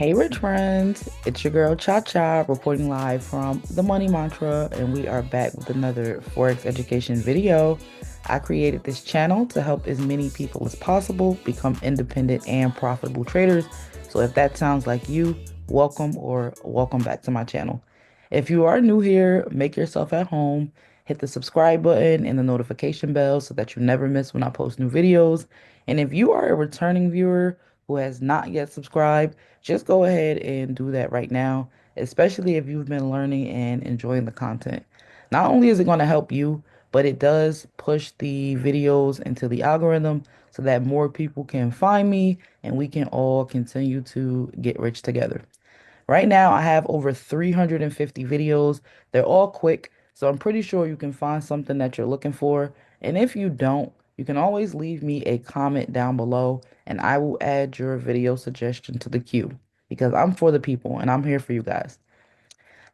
Hey, rich friends, it's your girl Cha Cha reporting live from the Money Mantra, and we are back with another Forex education video. I created this channel to help as many people as possible become independent and profitable traders. So, if that sounds like you, welcome or welcome back to my channel. If you are new here, make yourself at home, hit the subscribe button and the notification bell so that you never miss when I post new videos. And if you are a returning viewer who has not yet subscribed, just go ahead and do that right now, especially if you've been learning and enjoying the content. Not only is it going to help you, but it does push the videos into the algorithm so that more people can find me and we can all continue to get rich together. Right now, I have over 350 videos. They're all quick, so I'm pretty sure you can find something that you're looking for. And if you don't, you can always leave me a comment down below and I will add your video suggestion to the queue because I'm for the people and I'm here for you guys.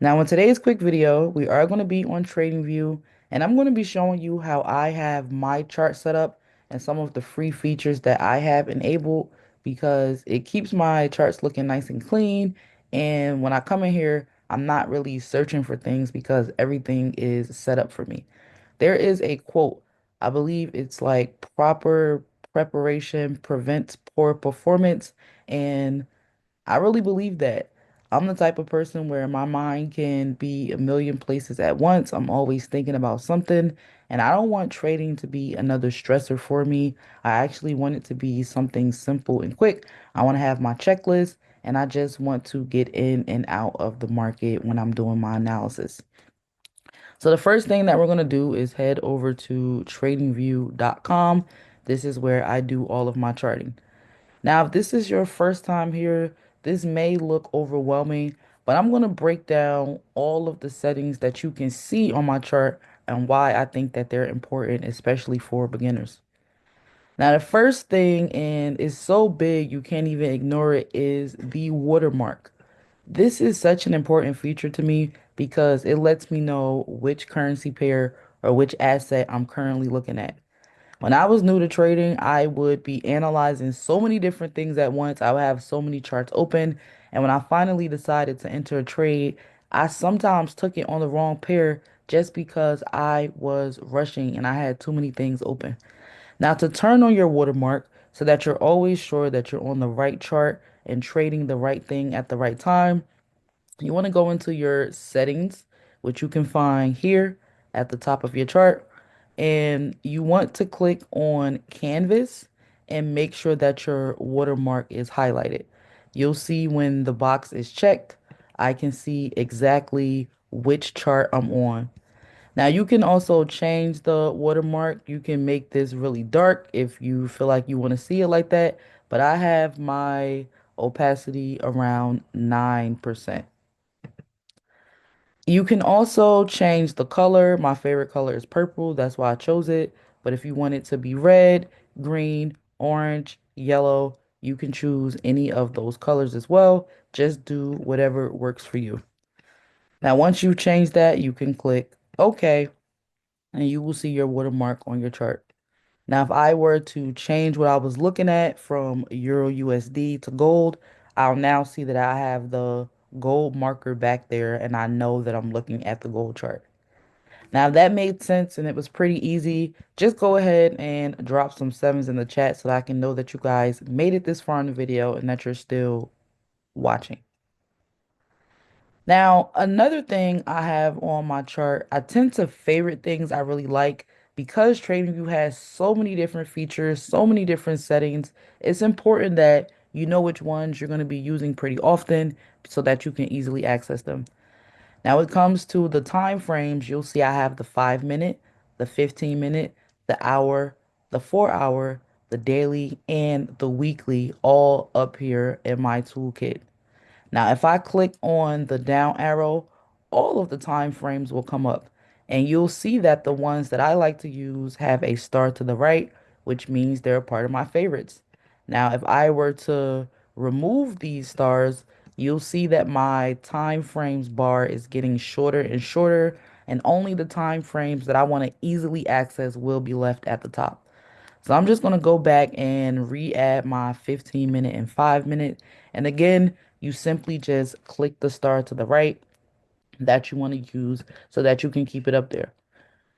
Now, in today's quick video, we are going to be on TradingView, and I'm going to be showing you how I have my chart set up and some of the free features that I have enabled because it keeps my charts looking nice and clean. And when I come in here, I'm not really searching for things because everything is set up for me. There is a quote, I believe it's like proper preparation prevents poor performance, and I really believe that. I'm the type of person where my mind can be a million places at once. I'm always thinking about something, and I don't want trading to be another stressor for me. I actually want it to be something simple and quick. I want to have my checklist, and I just want to get in and out of the market when I'm doing my analysis. So the first thing that we're going to do is head over to tradingview.com. This is where I do all of my charting. Now, if this is your first time here, this may look overwhelming, but I'm going to break down all of the settings that you can see on my chart and why I think that they're important, especially for beginners. Now, the first thing, and it's so big you can't even ignore it, is the watermark. This is such an important feature to me because it lets me know which currency pair or which asset I'm currently looking at. When I was new to trading, I would be analyzing so many different things at once. I would have so many charts open. And when I finally decided to enter a trade, I sometimes took it on the wrong pair just because I was rushing and I had too many things open. Now, to turn on your watermark so that you're always sure that you're on the right chart and trading the right thing at the right time, you want to go into your settings, which you can find here at the top of your chart. And you want to click on Canvas and make sure that your watermark is highlighted. You'll see when the box is checked, I can see exactly which chart I'm on. Now you can also change the watermark. You can make this really dark if you feel like you want to see it like that. But I have my opacity around 9%. You can also change the color. My favorite color is purple. That's why I chose it. But if you want it to be red, green, orange, yellow, you can choose any of those colors as well. Just do whatever works for you. Now, once you change that, you can click OK, and you will see your watermark on your chart. Now, if I were to change what I was looking at from Euro USD to gold, I'll now see that I have the gold marker back there and I know that I'm looking at the gold chart. Now, if that made sense and it was pretty easy, just go ahead and drop some sevens in the chat so that I can know that you guys made it this far in the video and that you're still watching. Now, another thing I have on my chart, I tend to favorite things I really like because TradingView has so many different features, so many different settings. It's important that you know which ones you're going to be using pretty often so that you can easily access them. Now, when it comes to the time frames, you'll see I have the 5 minute, the 15 minute, the hour, the 4 hour, the daily, and the weekly all up here in my toolkit. Now, if I click on the down arrow, all of the time frames will come up. And you'll see that the ones that I like to use have a star to the right, which means they're a part of my favorites. Now, if I were to remove these stars, you'll see that my time frames bar is getting shorter and shorter, and only the time frames that I want to easily access will be left at the top. So I'm just going to go back and re-add my 15 minute and 5 minute. And again, you simply just click the star to the right that you want to use so that you can keep it up there.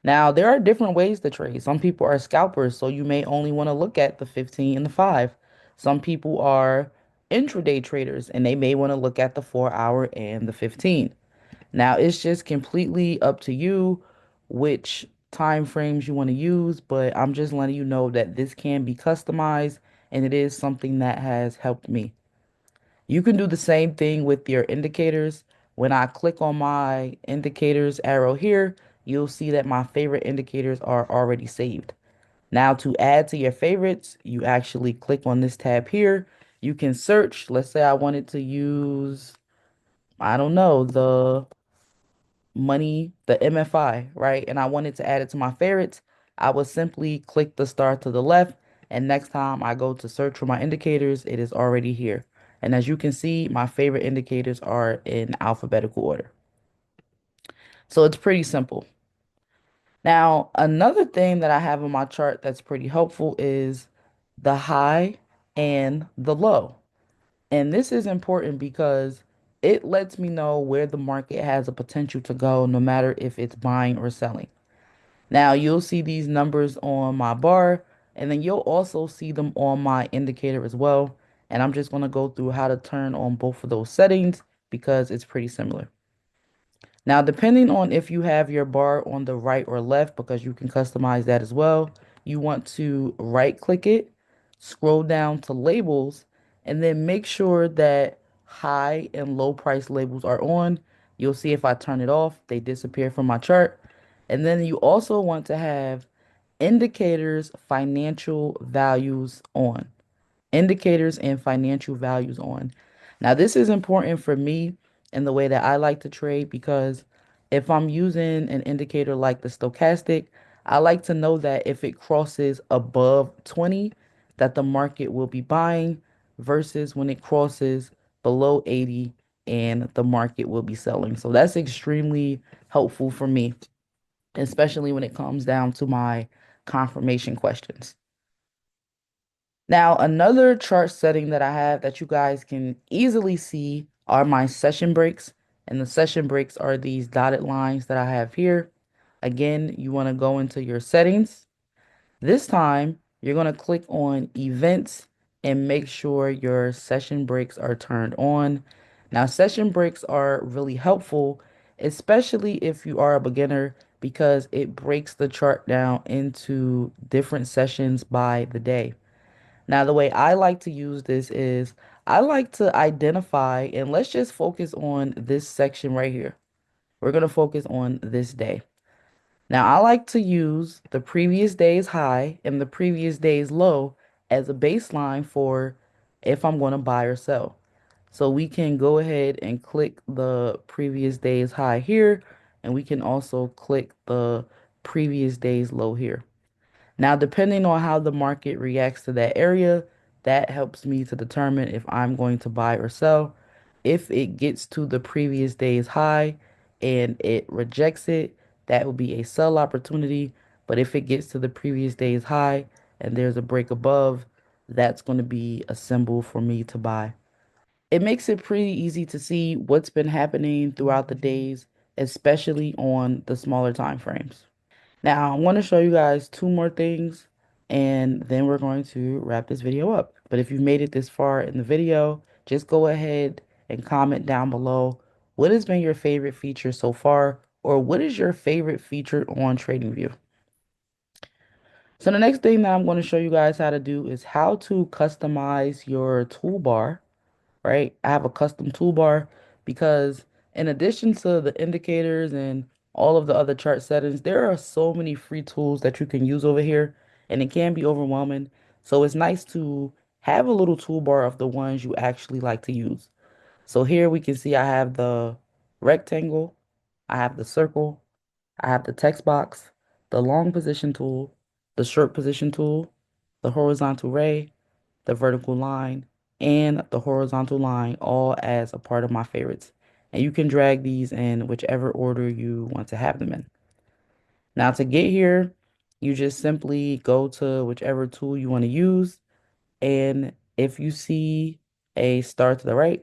Now, there are different ways to trade. Some people are scalpers, so you may only want to look at the 15 and the 5. Some people are intraday traders, and they may want to look at the 4 hour and the 15. Now, it's just completely up to you which time frames you want to use, but I'm just letting you know that this can be customized, and it is something that has helped me. You can do the same thing with your indicators. When I click on my indicators arrow here, you'll see that my favorite indicators are already saved. Now to add to your favorites, you actually click on this tab here. You can search. Let's say I wanted to use, I don't know, the money, the MFI, right? And I wanted to add it to my favorites. I would simply click the star to the left, and next time I go to search for my indicators, it is already here. And as you can see, my favorite indicators are in alphabetical order. So it's pretty simple. Now, another thing that I have on my chart that's pretty helpful is the high and the low. And this is important because it lets me know where the market has a potential to go, no matter if it's buying or selling. Now, you'll see these numbers on my bar, and then you'll also see them on my indicator as well. And I'm just going to go through how to turn on both of those settings because it's pretty similar. Now, depending on if you have your bar on the right or left, because you can customize that as well, you want to right click it, scroll down to labels, and then make sure that high and low price labels are on. You'll see if I turn it off, they disappear from my chart. And then you also want to have indicators, financial values on indicators and financial values on. Now, this is important for me in the way that I like to trade because if I'm using an indicator like the stochastic, I like to know that if it crosses above 20, that the market will be buying versus when it crosses below 80 and the market will be selling. So that's extremely helpful for me, especially when it comes down to my confirmation questions. Now, another chart setting that I have that you guys can easily see are my session breaks. And the session breaks are these dotted lines that I have here. Again, you want to go into your settings. This time, you're going to click on events and make sure your session breaks are turned on. Now, session breaks are really helpful, especially if you are a beginner, because it breaks the chart down into different sessions by the day. Now, the way I like to use this is I like to identify, and let's just focus on this section right here. We're going to focus on this day. Now, I like to use the previous day's high and the previous day's low as a baseline for if I'm going to buy or sell. So we can go ahead and click the previous day's high here, and we can also click the previous day's low here. Now, depending on how the market reacts to that area, that helps me to determine if I'm going to buy or sell. If it gets to the previous day's high and it rejects it, that will be a sell opportunity. But if it gets to the previous day's high and there's a break above, that's going to be a symbol for me to buy. It makes it pretty easy to see what's been happening throughout the days, especially on the smaller time frames. Now, I want to show you guys two more things, and then we're going to wrap this video up. But if you've made it this far in the video, just go ahead and comment down below what has been your favorite feature so far, or what is your favorite feature on TradingView. So the next thing that I'm going to show you guys how to do is how to customize your toolbar, right? I have a custom toolbar because in addition to the indicators and all of the other chart settings, there are so many free tools that you can use over here, and it can be overwhelming. So it's nice to have a little toolbar of the ones you actually like to use. So here we can see I have the rectangle, I have the circle, I have the text box, the long position tool, the short position tool, the horizontal ray, the vertical line, and the horizontal line all as a part of my favorites. And you can drag these in whichever order you want to have them in. Now to get here, you just simply go to whichever tool you want to use. And if you see a star to the right,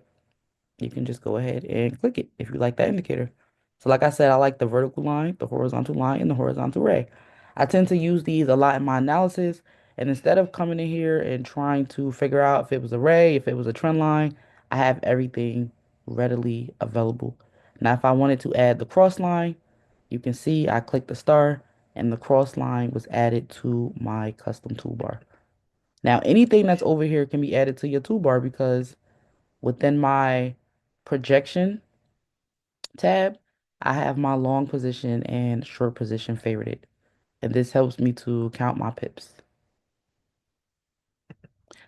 you can just go ahead and click it if you like that indicator. So like I said, I like the vertical line, the horizontal line, and the horizontal ray. I tend to use these a lot in my analysis. And instead of coming in here and trying to figure out if it was a ray, if it was a trend line, I have everything readily available. Now, if I wanted to add the cross line, you can see I clicked the star and the cross line was added to my custom toolbar. Now, anything that's over here can be added to your toolbar because within my projection tab, I have my long position and short position favorited. And this helps me to count my pips.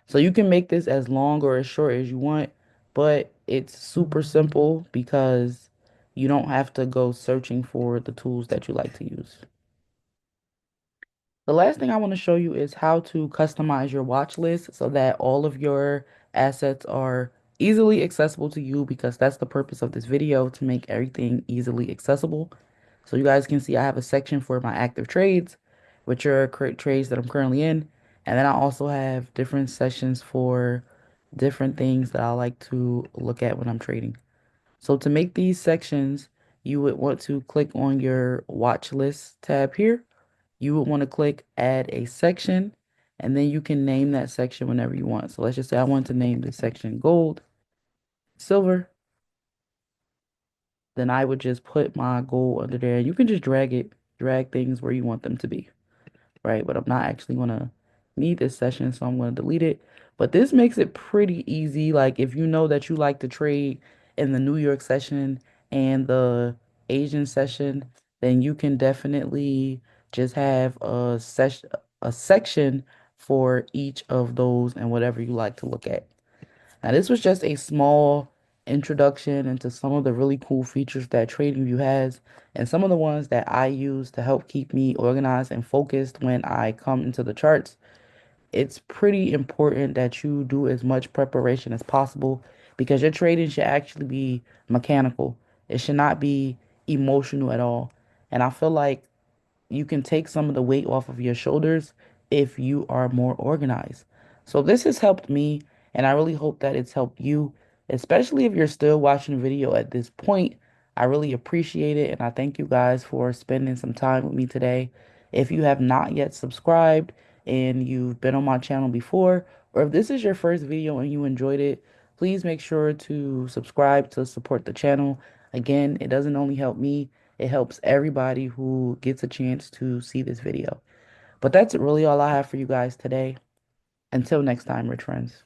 So you can make this as long or as short as you want, but it's super simple because you don't have to go searching for the tools that you like to use. The last thing I want to show you is how to customize your watch list so that all of your assets are easily accessible to you because that's the purpose of this video, to make everything easily accessible. So you guys can see I have a section for my active trades, which are trades that I'm currently in. And then I also have different sections for different things that I like to look at when I'm trading. So to make these sections, you would want to click on your watch list tab here. You would want to click add a section, and then you can name that section whenever you want. So let's just say I want to name this section gold, silver. Then I would just put my gold under there. You can just drag things where you want them to be, right? But I'm not actually gonna need this session, so I'm gonna delete it. But this makes it pretty easy. Like if you know that you like to trade in the New York session and the Asian session, then you can definitely just have a section for each of those and whatever you like to look at. Now, this was just a small introduction into some of the really cool features that TradingView has and some of the ones that I use to help keep me organized and focused when I come into the charts. It's pretty important that you do as much preparation as possible because your trading should actually be mechanical. It should not be emotional at all. And I feel like you can take some of the weight off of your shoulders if you are more organized. So this has helped me, and I really hope that it's helped you, especially if you're still watching the video at this point. I really appreciate it, and I thank you guys for spending some time with me today. If you have not yet subscribed and you've been on my channel before, or if this is your first video and you enjoyed it, please make sure to subscribe to support the channel. Again, it doesn't only help me, it helps everybody who gets a chance to see this video. But that's really all I have for you guys today. Until next time, rich friends.